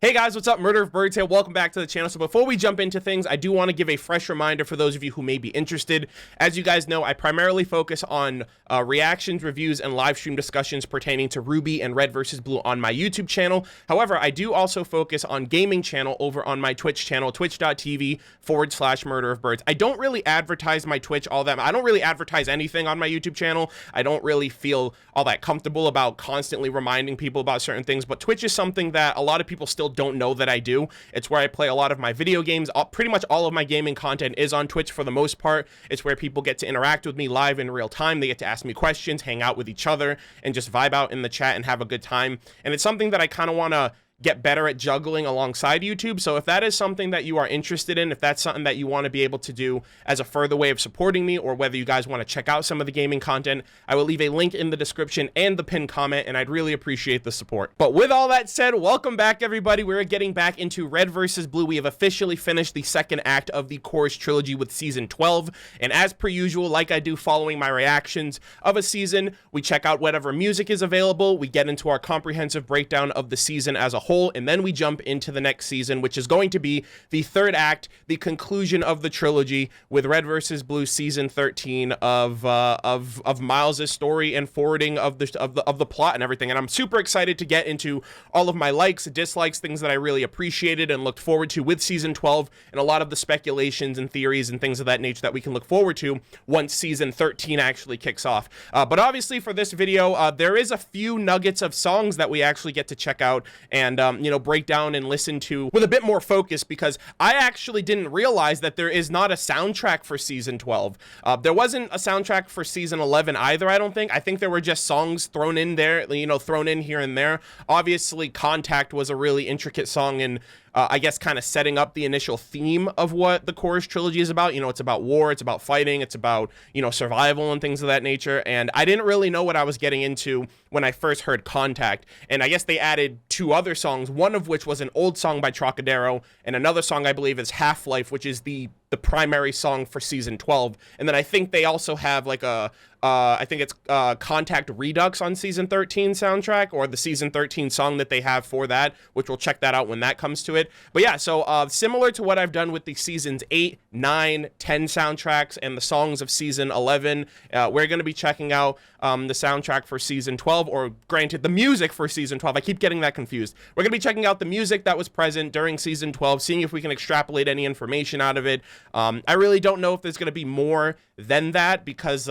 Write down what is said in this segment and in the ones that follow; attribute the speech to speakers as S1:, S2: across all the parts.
S1: Hey guys, what's up? Murder of Birds here. Welcome back to the channel. So before we jump into things, I do want to give a fresh reminder for those of you who may be interested. As you guys know, I primarily focus on reactions, reviews, and live stream discussions pertaining to RWBY and Red vs. Blue on my YouTube channel. However, I do also focus on gaming channel over on my Twitch channel, twitch.tv/MurderofBirds. I don't really advertise my Twitch all that. I don't really advertise anything on my YouTube channel. I don't really feel all that comfortable about constantly reminding people about certain things, but Twitch is something that a lot of people still don't know that I do. It's where I play a lot of my video games. Pretty much all of my gaming content is on Twitch for the most part. It's where people get to interact with me live in real time. They get to ask me questions, hang out with each other, and just vibe out in the chat and have a good time. And it's something that I kind of want to get better at juggling alongside YouTube. So if that is something that you are interested in, if that's something that you want to be able to do as a further way of supporting me, or whether you guys want to check out some of the gaming content, I will leave a link in the description and the pinned comment, and I'd really appreciate the support. But with all that said, welcome back everybody. We're getting back into Red vs. Blue. We have officially finished the second act of the Chorus Trilogy with season 12. And as per usual, like I do following my reactions of a season, we check out whatever music is available. We get into our comprehensive breakdown of the season as a whole, and then we jump into the next season, which is going to be the third act, the conclusion of the trilogy with Red vs. Blue season 13 of Miles's story and forwarding of the plot and everything. And I'm super excited to get into all of my likes, dislikes, things that I really appreciated and looked forward to with season 12, and a lot of the speculations and theories and things of that nature that we can look forward to once season 13 actually kicks off. But obviously for this video, there is a few nuggets of songs that we actually get to check out and you know, break down and listen to with a bit more focus, because I actually didn't realize that there is not a soundtrack for season 12. There wasn't a soundtrack for season 11 either, I don't think. I think there were just songs thrown in there, you know, thrown in here and there. Obviously, Contact was a really intricate song, and I guess kind of setting up the initial theme of what the Chorus Trilogy is about. You know, it's about war, it's about fighting, it's about, you know, survival and things of that nature. And I didn't really know what I was getting into when I first heard Contact. And I guess they added two other songs, one of which was an old song by Trocadero, and another song I believe is Half-Life, which is the primary song for season 12. And then I think they also have like a I think it's Contact Redux on season 13 soundtrack, or the season 13 song that they have for that, which we'll check that out when that comes to it. But yeah, so similar to what I've done with the seasons 8, 9, 10 soundtracks and the songs of season 11, we're going to be checking out the soundtrack for season 12, or granted, the music for season 12. I keep getting that confused. We're going to be checking out the music that was present during season 12, seeing if we can extrapolate any information out of it. I really don't know if there's going to be more than that, because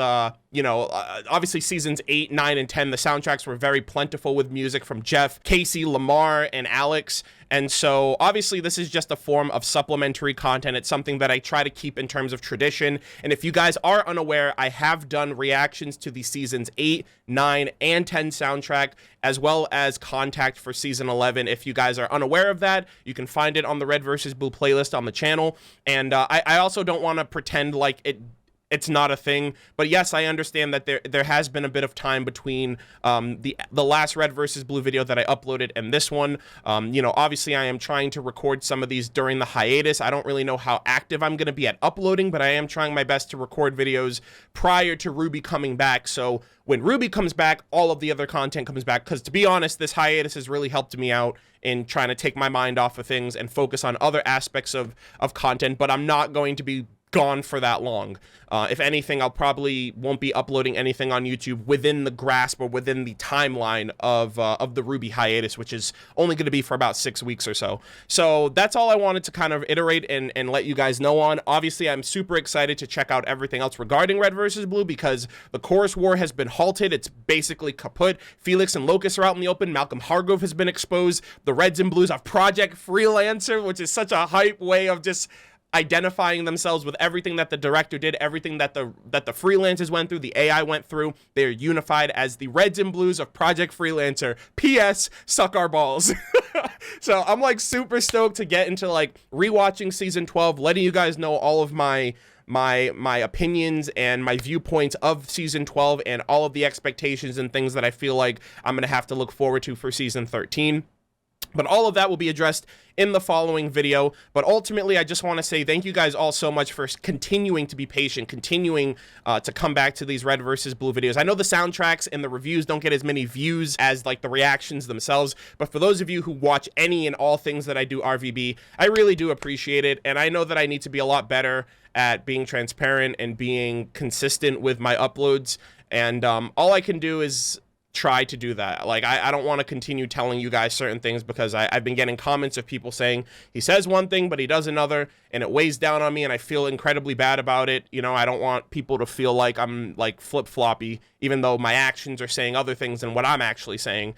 S1: you know, obviously seasons 8, 9, and 10, the soundtracks were very plentiful with music from Jeff, Casey, Lamar, and Alex. And so obviously this is just a form of supplementary content. It's something that I try to keep in terms of tradition. And if you guys are unaware, I have done reactions to the seasons 8, 9, and 10 soundtrack, as well as Contact for season 11. If you guys are unaware of that, you can find it on the Red vs. Blue playlist on the channel. And I also don't want to pretend like it's not a thing, but yes, I understand that there has been a bit of time between the last Red vs. Blue video that I uploaded and this one. You know, obviously I am trying to record some of these during the hiatus. I don't really know how active I'm going to be at uploading, but I am trying my best to record videos prior to RWBY coming back. So when RWBY comes back, all of the other content comes back, because to be honest, this hiatus has really helped me out in trying to take my mind off of things and focus on other aspects of content, but I'm not going to be gone for that long. If anything, I'll probably won't be uploading anything on YouTube within the grasp or within the timeline of the RWBY hiatus, which is only going to be for about 6 weeks or so. So that's all I wanted to kind of iterate and let you guys know on. Obviously, I'm super excited to check out everything else regarding Red vs. Blue, because the Chorus War has been halted. It's basically kaput. Felix and Locust are out in the open. Malcolm Hargrove has been exposed. The Reds and Blues have Project Freelancer, which is such a hype way of just identifying themselves with everything that the director did, everything that the freelancers went through, the AI went through. They're unified as the Reds and Blues of Project Freelancer. P.S. Suck our balls. So I'm like super stoked to get into like rewatching season 12, letting you guys know all of my opinions and my viewpoints of season 12 and all of the expectations and things that I feel like I'm gonna have to look forward to for season 13. But all of that will be addressed in the following video. But ultimately, I just want to say thank you guys all so much for continuing to be patient, continuing to come back to these Red versus Blue videos. I know the soundtracks and the reviews don't get as many views as like the reactions themselves, but for those of you who watch any and all things that I do RVB, I really do appreciate it. And I know that I need to be a lot better at being transparent and being consistent with my uploads. And all I can do is try to do that. Like, I don't want to continue telling you guys certain things because I've been getting comments of people saying he says one thing but he does another, and it weighs down on me and I feel incredibly bad about it. You know, I don't want people to feel like I'm like flip-floppy, even though my actions are saying other things than what I'm actually saying.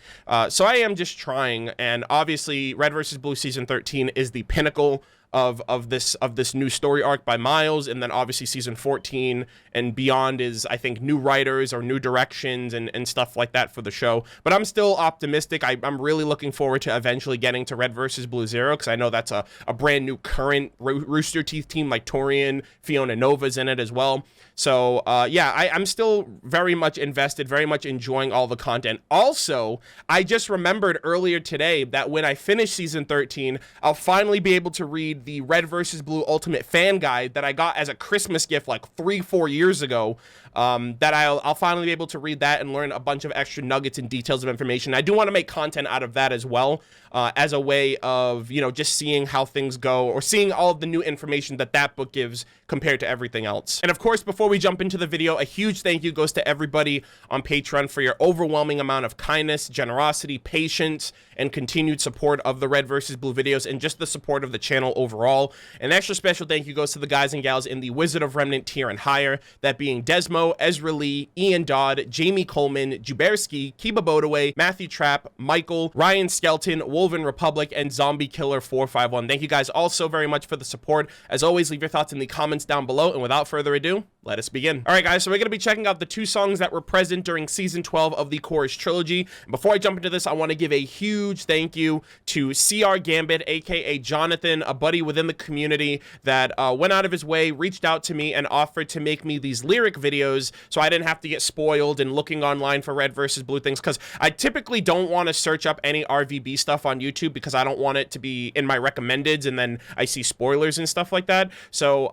S1: So I am just trying, and obviously Red vs. Blue season 13 is the pinnacle of this new story arc by Miles, and then obviously season 14 and beyond is, I think, new writers or new directions and stuff like that for the show. But I'm still optimistic. I'm really looking forward to eventually getting to Red versus Blue Zero, because I know that's a brand new current Rooster Teeth team, like Torian, Fiona Nova's in it as well. So yeah, I'm still very much invested, very much enjoying all the content. Also, I just remembered earlier today that when I finish season 13, I'll finally be able to read the Red vs. Blue Ultimate Fan Guide that I got as a Christmas gift like 3-4 years ago. That I'll finally be able to read that and learn a bunch of extra nuggets and details of information. I do want to make content out of that as well, as a way of, you know, just seeing how things go, or seeing all of the new information that that book gives compared to everything else. And of course, before we jump into the video, a huge thank you goes to everybody on Patreon for your overwhelming amount of kindness, generosity, patience, and continued support of the Red vs. Blue videos, and just the support of the channel overall. An extra special thank you goes to the guys and gals in the Wizard of Remnant tier and higher, that being Dezmo, Ezra Lee, Ian Dodd, Jamie Coleman, JuuBearski, Kiba Bodaway, Matthew Trapp, Michael, Rylan Skelton, WolvenRepublic, and Zombie Killer 451. Thank you guys all so very much for the support. As always, leave your thoughts in the comments down below, and without further ado, let us begin. All right, guys, so we're going to be checking out the 2 songs that were present during season 12 of the Chorus Trilogy. And before I jump into this, I want to give a huge thank you to CR Gambit, aka Jonathan, a buddy within the community that went out of his way, reached out to me, and offered to make me these lyric videos so I didn't have to get spoiled and looking online for Red versus Blue things, because I typically don't want to search up any RVB stuff on YouTube because I don't want it to be in my recommendeds and then I see spoilers and stuff like that. So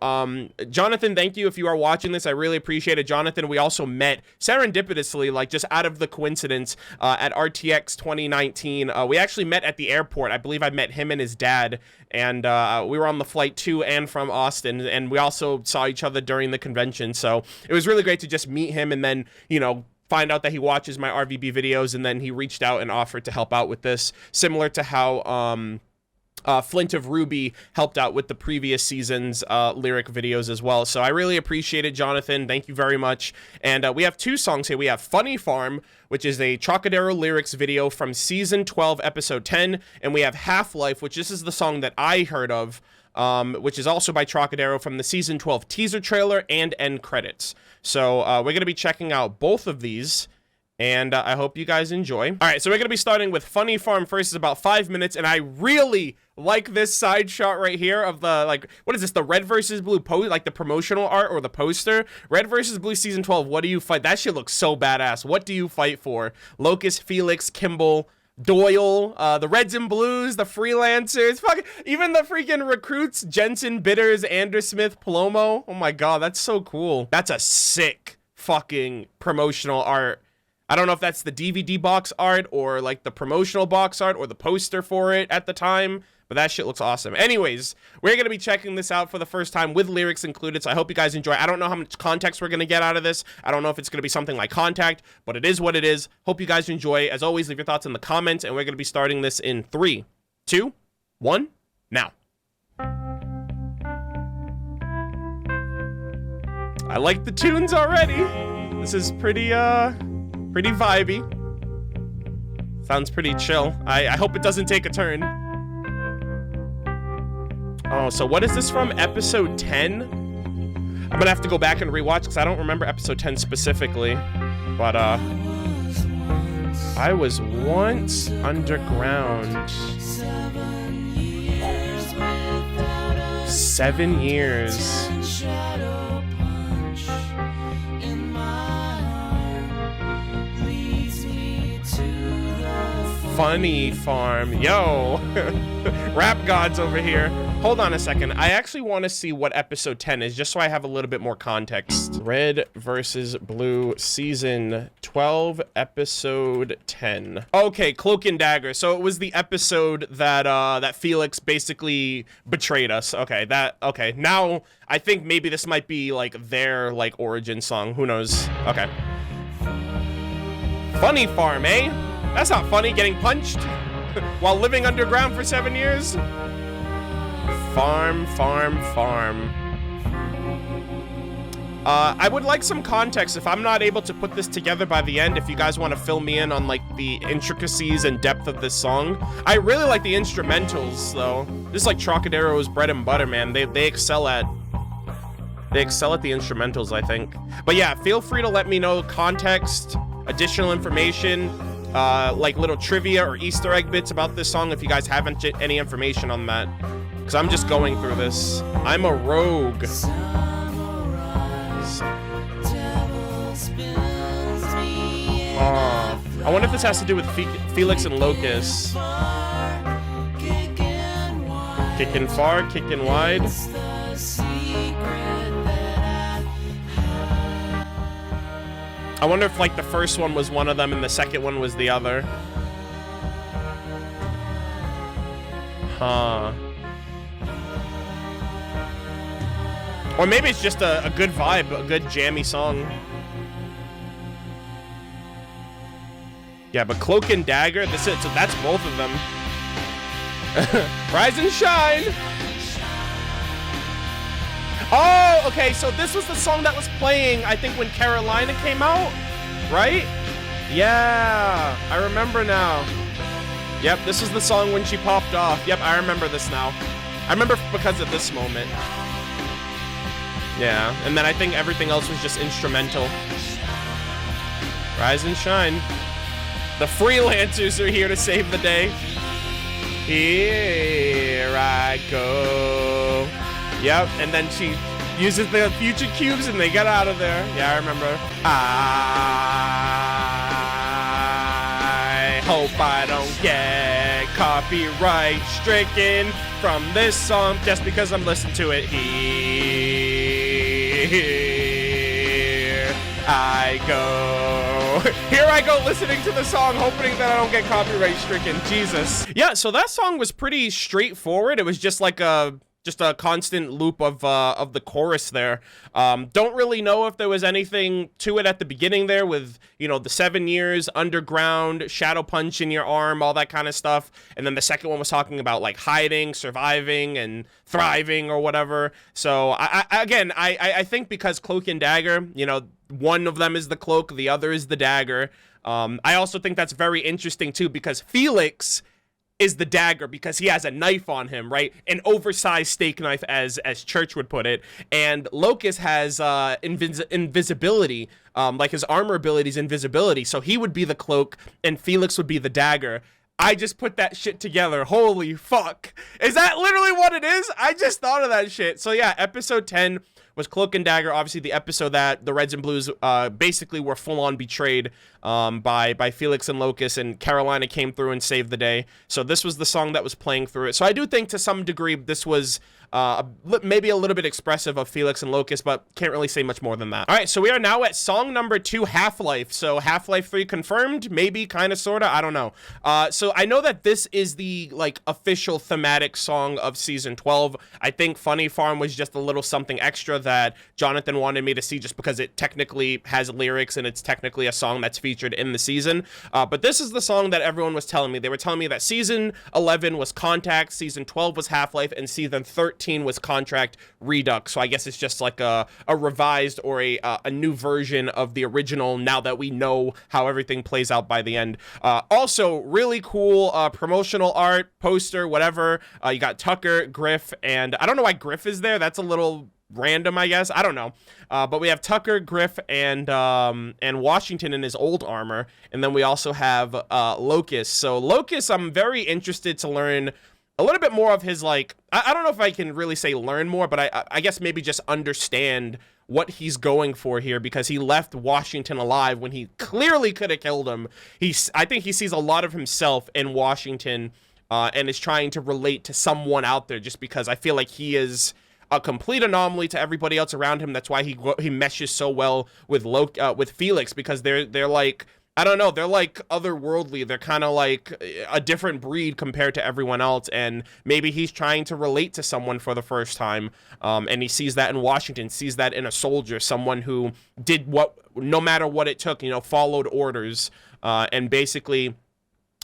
S1: Jonathan, thank you if you are watching this. I really appreciate it. Jonathan, we also met serendipitously, like just out of the coincidence, at RTX 2019. We actually met at the airport. I believe I met him and his dad, and we were on the flight to and from Austin, and we also saw each other during the convention. So it was really great to just meet him and then, you know, find out that he watches my RVB videos, and then he reached out and offered to help out with this, similar to how Flint of Ruby helped out with the previous season's lyric videos as well. So I really appreciate it, Jonathan. Thank you very much. And we have 2 songs here. We have Funny Farm, which is a Chocodero lyrics video from season 12, episode 10. And we have Half-Life, which this is the song that I heard of, which is also by Chocodero, from the season 12 teaser trailer and end credits. So we're going to be checking out both of these, and I hope you guys enjoy. All right, so we're going to be starting with Funny Farm first. It's about 5 minutes, and I really like this side shot right here of the, like, what is this, the Red versus Blue post, like the promotional art or the poster? Red versus Blue season 12, what do you fight? That shit looks so badass. What do you fight for? Locust, Felix, Kimball, Doyle, the Reds and Blues, the freelancers, fucking, even the freaking recruits, Jensen, Bitters, Andersmith, Palomo. Oh my god, that's so cool. That's a sick fucking promotional art. I don't know if that's the DVD box art or like the promotional box art or the poster for it at the time, but that shit looks awesome. Anyways, we're going to be checking this out for the first time with lyrics included, so I hope you guys enjoy. I don't know how much context we're going to get out of this. I don't know if it's going to be something like Contact, but it is what it is. Hope you guys enjoy. As always, leave your thoughts in the comments, and we're going to be starting this in 3, 2, 1, now. I like the tunes already. This is pretty vibey. Sounds pretty chill. I hope it doesn't take a turn. Oh, so what is this from? Episode 10? I'm gonna have to go back and rewatch because I don't remember episode 10 specifically. But, I was once underground. 7 years. Funny Farm. Yo. Rap gods over here. Hold on a second. I actually want to see what episode 10 is, just so I have a little bit more context. Red versus Blue, season 12, episode 10. Okay, Cloak and Dagger. So it was the episode that that Felix basically betrayed us. Okay, okay. Now I think maybe this might be like their like origin song. Who knows? Okay. Funny Farm, eh? That's not funny, getting punched while living underground for 7 years. Farm. I would like some context. If I'm not able to put this together by the end, if you guys want to fill me in on like the intricacies and depth of this song. I really like the instrumentals though. This is like Trocadero's bread and butter, man. They excel at the instrumentals, I think. But yeah, feel free to let me know context, additional information, like little trivia or Easter egg bits about this song if you guys haven't any information on that. Because I'm just going through this. I'm a rogue. I wonder if this has to do with Felix and Locus. Kicking far, kicking wide. I wonder if like the first one was one of them and the second one was the other. Huh. Or maybe it's just a good vibe, a good jammy song. Yeah, but Cloak and Dagger, that's it. So that's both of them. Rise and shine. Oh, okay. So this was the song that was playing, I think, when Carolina came out, right? Yeah, I remember now. Yep, this is the song when she popped off. Yep, I remember this now. I remember because of this moment. Yeah, and then I think everything else was just instrumental. Rise and shine. The freelancers are here to save the day. Here I go. Yep, and then she uses the future cubes and they get out of there. Yeah, I remember. I hope I don't get copyright stricken from this song just because I'm listening to it. Here I go. Here I go listening to the song, hoping that I don't get copyright stricken. Jesus. Yeah, so that song was pretty straightforward. It was just like a constant loop of the chorus there. Don't really know if there was anything to it at the beginning there with, you know, the 7 years, underground, shadow punch in your arm, all that kind of stuff. And then the second one was talking about like hiding, surviving, and thriving or whatever. So I think because Cloak and Dagger, you know, one of them is the cloak, the other is the dagger. I also think that's very interesting too, because Felix is the dagger because he has a knife on him, right? An oversized steak knife, as Church would put it. And Locus has invisibility, like his armor ability is invisibility. So he would be the cloak and Felix would be the dagger. I just put that shit together. Holy fuck. Is that literally what it is? I just thought of that shit. So yeah, episode 10 was Cloak and Dagger, obviously the episode that the Reds and Blues basically were full-on betrayed by Felix and Locus, and Carolina came through and saved the day. So this was the song that was playing through it. So I do think to some degree this was maybe a little bit expressive of Felix and Locus, but can't really say much more than that. All right, so we are now at song number 2, Half-Life. So Half-Life 3 confirmed, maybe, kind of, sort of, I don't know. So I know that this is the like official thematic song of season 12. I think Funny Farm was just a little something extra that Jonathan wanted me to see just because it technically has lyrics and it's technically a song that's featured in the season. But this is the song that everyone was telling me. They were telling me that season 11 was Contact, season 12 was Half-Life, and season 13 was Contract Redux. So I guess it's just like a revised or a new version of the original now that we know how everything plays out by the end. Also, really cool promotional art, poster, whatever. You got Tucker, Griff, and I don't know why Griff is there. That's a little random, I guess. I don't know. But we have Tucker, Griff, and Washington in his old armor. And then we also have Locus. So Locus, I'm very interested to learn a little bit more of his, like, I don't know if I can really say learn more, but I guess maybe just understand what he's going for here, because he left Washington alive when he clearly could have killed him. I think he sees a lot of himself in Washington, and is trying to relate to someone out there, just because I feel like he is a complete anomaly to everybody else around him. That's why he meshes so well with Felix, because they're like, I don't know, they're like otherworldly. They're kind of like a different breed compared to everyone else, and maybe he's trying to relate to someone for the first time, and he sees that in Washington, sees that in a soldier, someone who did what, no matter what it took, you know, followed orders, and basically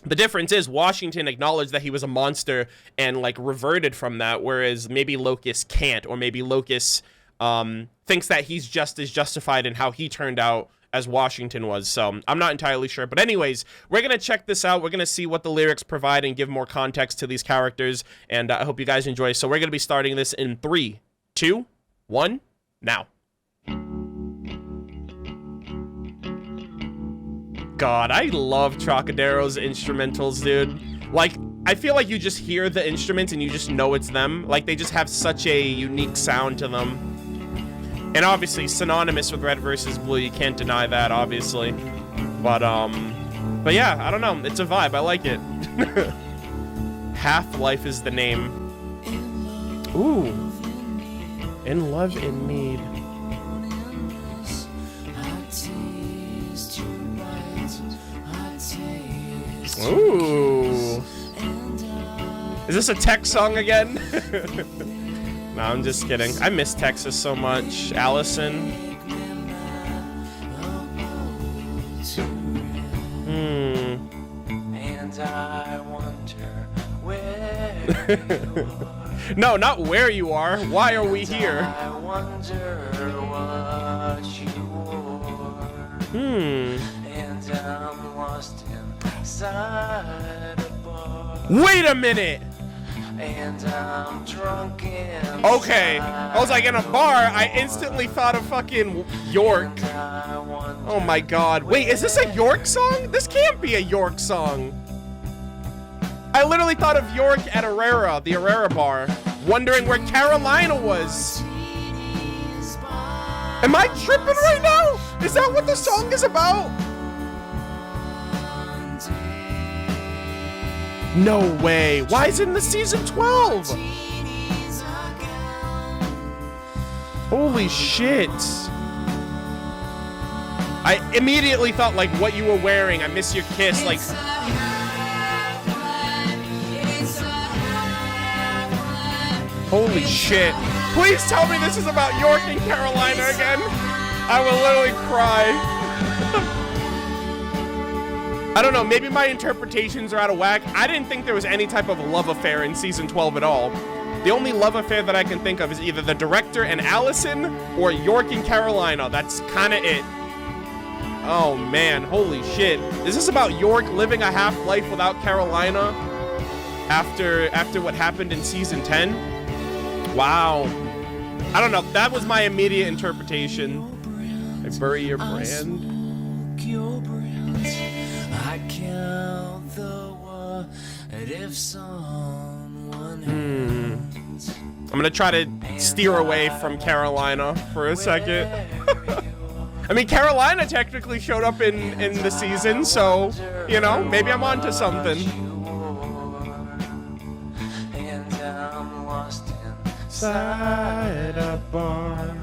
S1: the difference is Washington acknowledged that he was a monster and, like, reverted from that, whereas maybe Locust can't, or maybe Locust thinks that he's just as justified in how he turned out as Washington was. So I'm not entirely sure. But anyways, we're going to check this out. We're going to see what the lyrics provide and give more context to these characters. And I hope you guys enjoy. So we're going to be starting this in 3, 2, 1, now. God, I love Trocadero's instrumentals, dude. Like, I feel like you just hear the instruments and you just know it's them. Like, they just have such a unique sound to them. And obviously, synonymous with Red versus Blue, you can't deny that, obviously. But yeah, I don't know. It's a vibe. I like it. Half-Life is the name. Ooh. In Love, in Need. Ooh. Is this a Tech song again? No, I'm just kidding. I miss Texas so much. Allison. And I wonder where you are. No, not where you are. Why are we here? I wonder what you wore. And I'm lost inside a bar. Wait a minute. And I'm drunk inside. Okay, I was like, in a bar, I instantly thought of fucking York. Oh my god. Wait, is this a York song? This can't be a York song. I literally thought of York at Herrera, the Herrera bar, wondering where Carolina was. Am I tripping right now? Is that what the song is about? No way. Why is it in the season 12? Holy shit. I immediately thought, like, what you were wearing. I miss your kiss. Like, holy shit. Please tell me this is about York and Carolina again. I will literally cry. I don't know, maybe my interpretations are out of whack. I didn't think there was any type of love affair in season 12 at all. The only love affair that I can think of is either the director and Allison or York and Carolina. That's kind of it. Oh man, holy shit. Is this about York living a half-life without Carolina after what happened in season 10? Wow. I don't know, that was my immediate interpretation. I bury your brand. I count the what if someone I'm gonna try to steer away from Carolina for a second. I mean, Carolina technically showed up in the season, so, you know, maybe I'm onto something. And I'm lost inside a bar.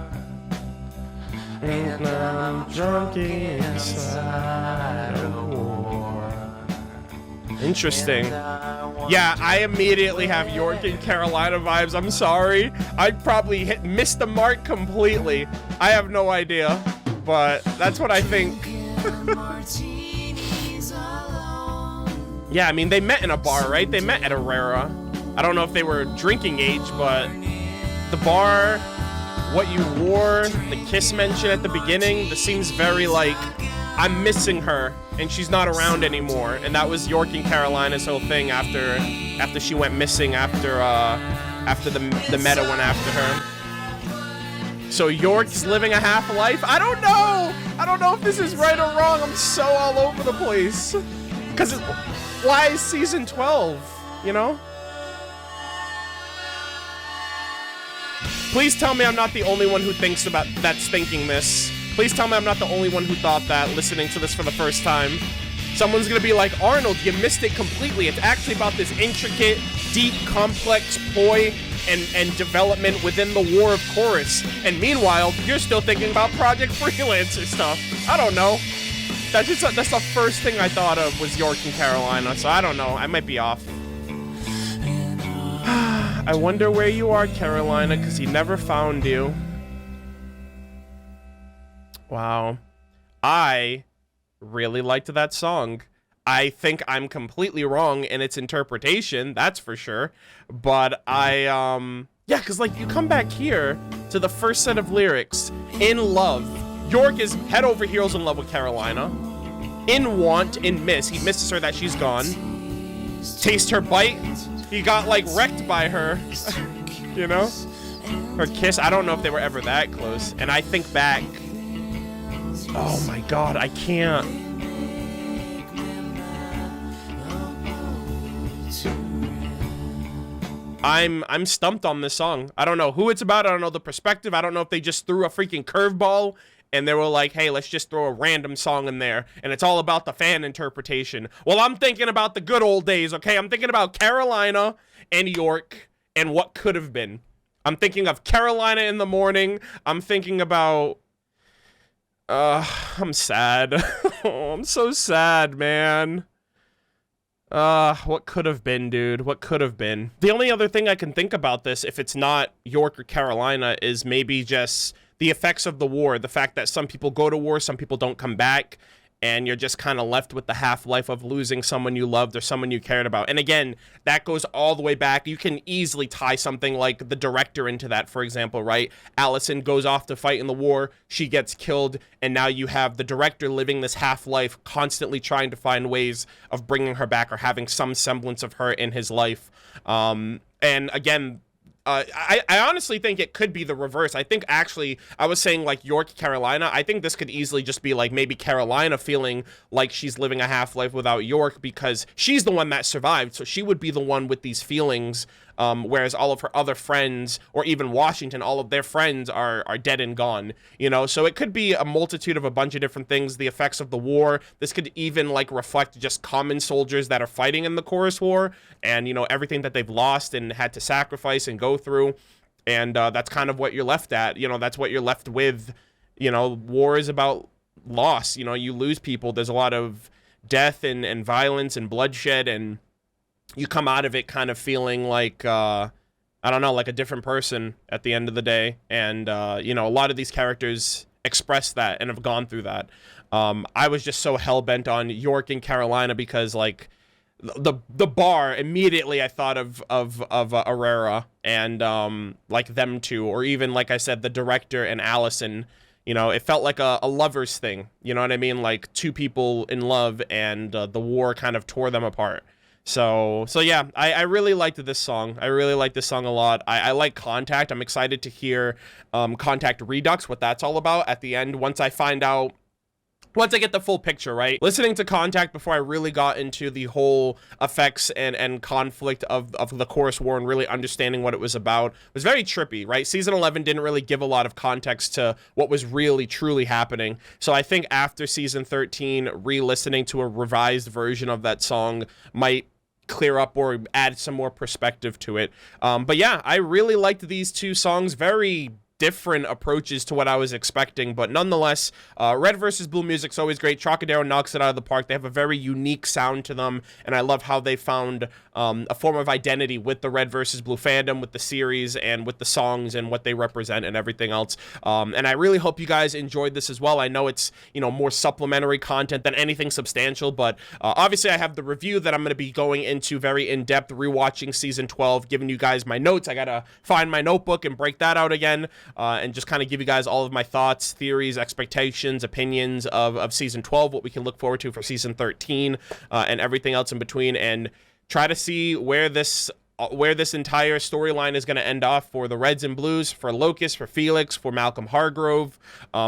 S1: And I'm drunk inside a war. Interesting. Yeah, I immediately have York and Carolina vibes. I'm sorry. I probably missed the mark completely. I have no idea, but that's what I think. Yeah, I mean, they met in a bar, right? They met at Herrera. I don't know if they were drinking age, but the bar, what you wore, the kiss mention at the beginning, this seems very like, I'm missing her and she's not around anymore. And that was York and Carolina's whole thing after she went missing, after the meta went after her. So York's living a half-life? I don't know! I don't know if this is right or wrong. I'm so all over the place. Because why is season 12, you know? Please tell me I'm not the only one who that's thinking this. Please tell me I'm not the only one who thought that listening to this for the first time. Someone's gonna be like, Arnold, you missed it completely. It's actually about this intricate, deep, complex ploy and development within the War of Chorus. And meanwhile, you're still thinking about Project Freelancer stuff. I don't know. That's the first thing I thought of was York and Carolina, so I don't know. I might be off. I wonder where you are, Carolina, because he never found you. Wow. I really liked that song. I think I'm completely wrong in its interpretation, that's for sure. But yeah, because like you come back here to the first set of lyrics. In love, York is head over heels in love with Carolina. In want, in miss, he misses her that she's gone. Taste her bite, he got like wrecked by her. You know? Her kiss, I don't know if they were ever that close. And I think back, oh my god, I can't. I'm stumped on this song. I don't know who it's about. I don't know the perspective. I don't know if they just threw a freaking curveball and they were like, hey, let's just throw a random song in there and it's all about the fan interpretation. Well, I'm thinking about the good old days, okay? I'm thinking about Carolina and York and what could have been. I'm thinking of Carolina in the morning. I'm thinking about... I'm sad. Oh, I'm so sad, man. What could have been, dude? What could have been? The only other thing I can think about this, if it's not York or Carolina, is maybe just the effects of the war. The fact that some people go to war, some people don't come back, and you're just kind of left with the half-life of losing someone you loved or someone you cared about. And again, that goes all the way back. You can easily tie something like the director into that, for example, right? Allison goes off to fight in the war, she gets killed, and now you have the director living this half-life, constantly trying to find ways of bringing her back or having some semblance of her in his life. And again, I honestly think it could be the reverse. I think actually, I was saying like York, Carolina. I think this could easily just be like maybe Carolina feeling like she's living a half-life without York because she's the one that survived. So she would be the one with these feelings, whereas all of her other friends, or even Washington, all of their friends are dead and gone, you know? So it could be a multitude of a bunch of different things, the effects of the war. This could even like reflect just common soldiers that are fighting in the Chorus War and, you know, everything that they've lost and had to sacrifice and go through. And that's kind of what you're left at, you know, that's what you're left with. You know, war is about loss, you know, you lose people. There's a lot of death and violence and bloodshed, and you come out of it kind of feeling like, I don't know, like a different person at the end of the day. And, you know, a lot of these characters express that and have gone through that. I was just so hell-bent on York and Carolina because, like, the bar, immediately I thought of Herrera and, like, them two. Or even, like I said, the director and Allison. You know, it felt like a lover's thing. You know what I mean? Like, two people in love and the war kind of tore them apart. So yeah, I really liked this song. I really like this song a lot. I like Contact. I'm excited to hear Contact Redux, what that's all about at the end, once I get the full picture, right? Listening to Contact before I really got into the whole effects and conflict of the Chorus War and really understanding what it was about was very trippy, right? Season 11 didn't really give a lot of context to what was really, truly happening. So I think after Season 13, re-listening to a revised version of that song might clear up or add some more perspective to it. But yeah, I really liked these two songs. Very different approaches to what I was expecting, but nonetheless, Red versus Blue music's always great. Trocadero knocks it out of the park. They have a very unique sound to them, and I love how they found a form of identity with the Red versus Blue fandom, with the series, and with the songs and what they represent and everything else. And I really hope you guys enjoyed this as well. I know it's, you know, more supplementary content than anything substantial, but obviously I have the review that I'm going to be going into very in-depth, rewatching Season 12, giving you guys my notes. I got to find my notebook and break that out again. And just kind of give you guys all of my thoughts, theories, expectations, opinions of Season 12, what we can look forward to for Season 13, and everything else in between, and try to see where this where this entire storyline is going to end off for the Reds and Blues, for Locust, for Felix, for Malcolm Hargrove,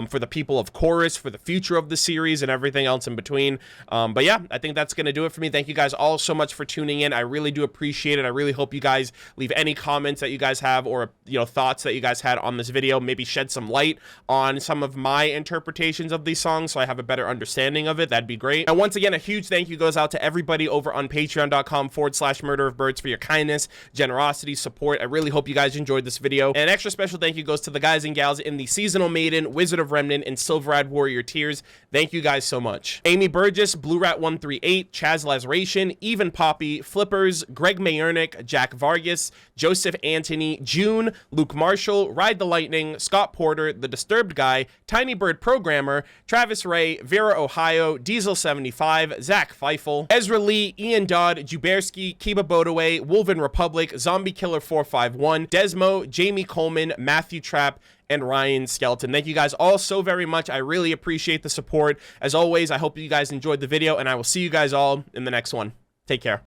S1: for the people of Chorus, for the future of the series, and everything else in between. But yeah, I think that's going to do it for me. Thank you guys all so much for tuning in. I really do appreciate it. I really hope you guys leave any comments that you guys have, or thoughts that you guys had on this video. Maybe shed some light on some of my interpretations of these songs so I have a better understanding of it. That'd be great. And once again, a huge thank you goes out to everybody over on patreon.com/murderofbirds for your kindness, generosity, support. I really hope you guys enjoyed this video. And an extra special thank you goes to the guys and gals in the Seasonal Maiden, Wizard of Remnant, and Silverad Warrior tiers. Thank you guys so much. Aimee Burgess, Blue Rat 138, Chaz Lazration, Even Poppy, Flippers, Greg Mayernik, Jack Vargas, Joseph Antony, June, Luke Marshall, Ride the Lightning, Scott Porter, The Disturbed Guy, Tiny Bird Programmer, Travis Ray, Vera Ohio, Diesel75, Zach Feifel, Ezra Lee, Ian Dodd, JuuBearski, Kiba Bodaway, WolvenRepublic, Zombie Killer 451, Dezmo, Jamie Coleman, Matthew Trapp, and Rylan Skelton. Thank you guys all so very much. I really appreciate the support. As always, I hope you guys enjoyed the video, and I will see you guys all in the next one. Take care.